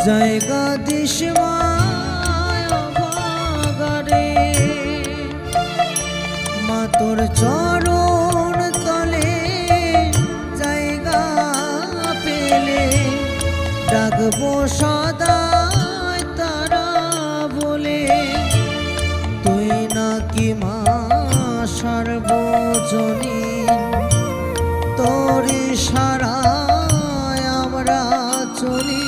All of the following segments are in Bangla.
জায়গা দিস মায়ারে মা তোর চরণ তলে জায়গা পেলে ডাকবো সদা তারা বলে তুই নাকি মা সর্বজনীন তোর ইশারায় আমরা চলি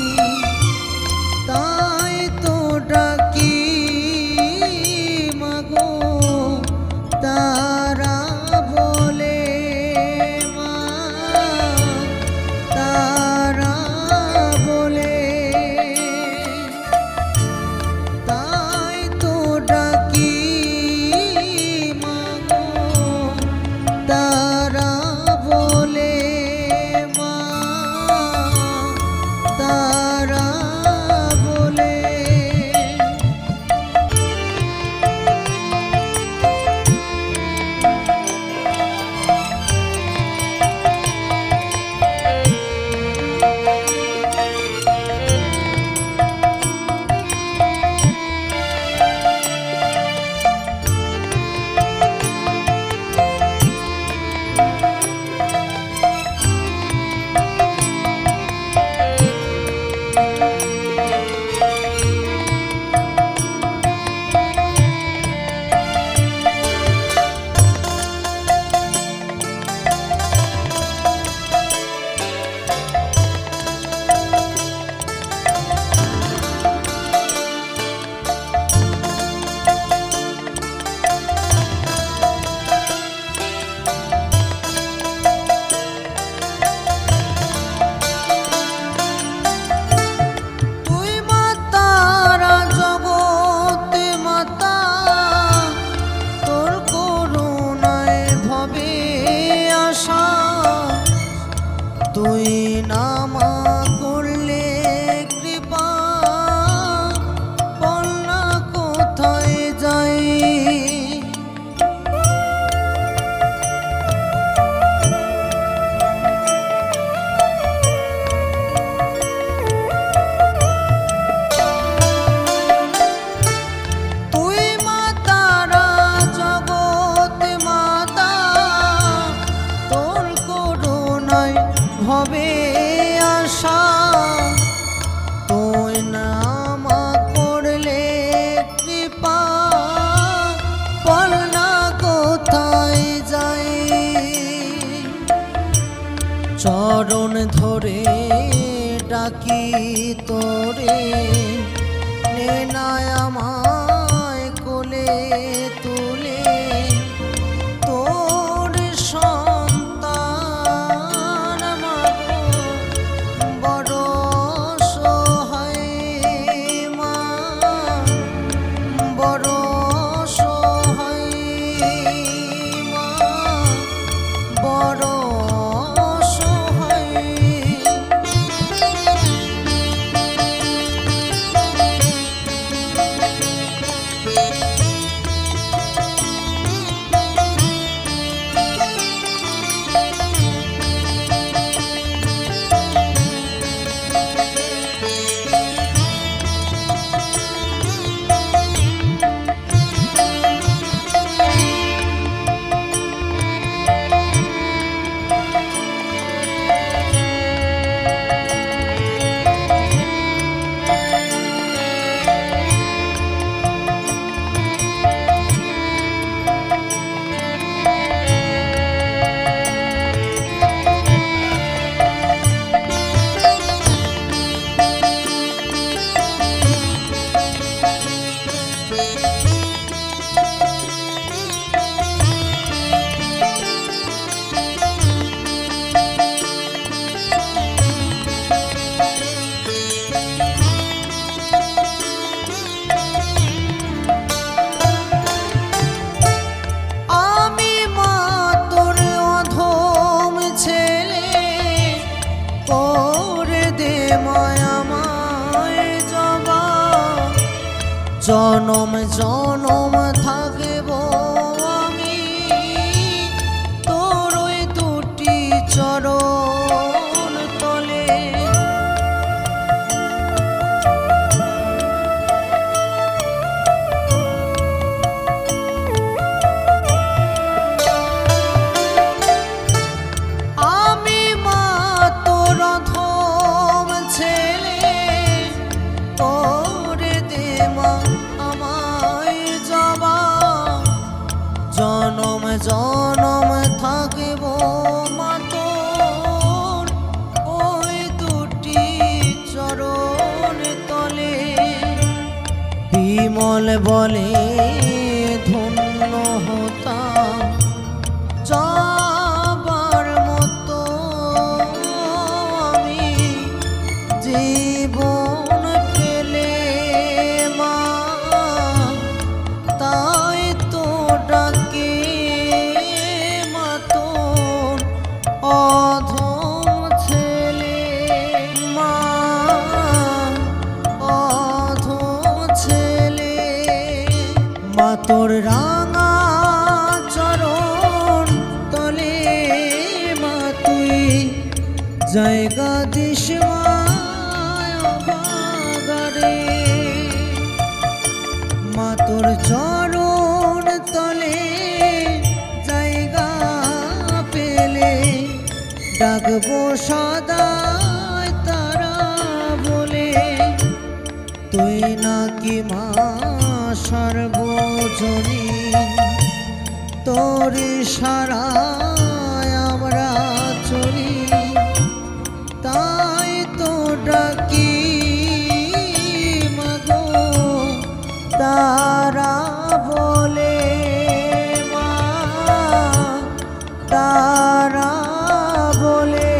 তাই তো ডাকি মাগো তারা বলে মা তারা বলে তাই তো ডাকি মাগো তারা বলে মা তারা বলে তুই নামা করলে কৃপা বলনা কোথায় যাই তুই মা তারা জগতে মাতা তোর করুণায় হবে আশা তুই নামা করলে কৃপা বলনা কোথায় যাই চরণ ধরে ডাকি তোরে নে না আমায় কোলে তুলে তোর সন্তান বড় সহায় মা বড় সহায় মা বড় সহায় জনম জনম থাকব আমি তোর ওই দুটি চরণ তলে জনম থাকিব মা তোর ওই দুটি চরণ তলে। বিমল বলে ধন্য হতাম যাবার মতো আমি জীবন পেলে মা, তাই তো ডাকে মা তোর অধম ছেলে। মা অধম ছেলে, মা তোর রাঙা চরণ তলে মা তুই জায়গা দিস বাগারে। মা তোর চরণ তলে জায়গা পেলে ডাকবো সদা তারা বলে। তুই নাকি মা সর্বজনীন, তোর ইশারায় আমরা চলি, তাই তো ডাকি মাগো তারা বলে। মা তারা বলে,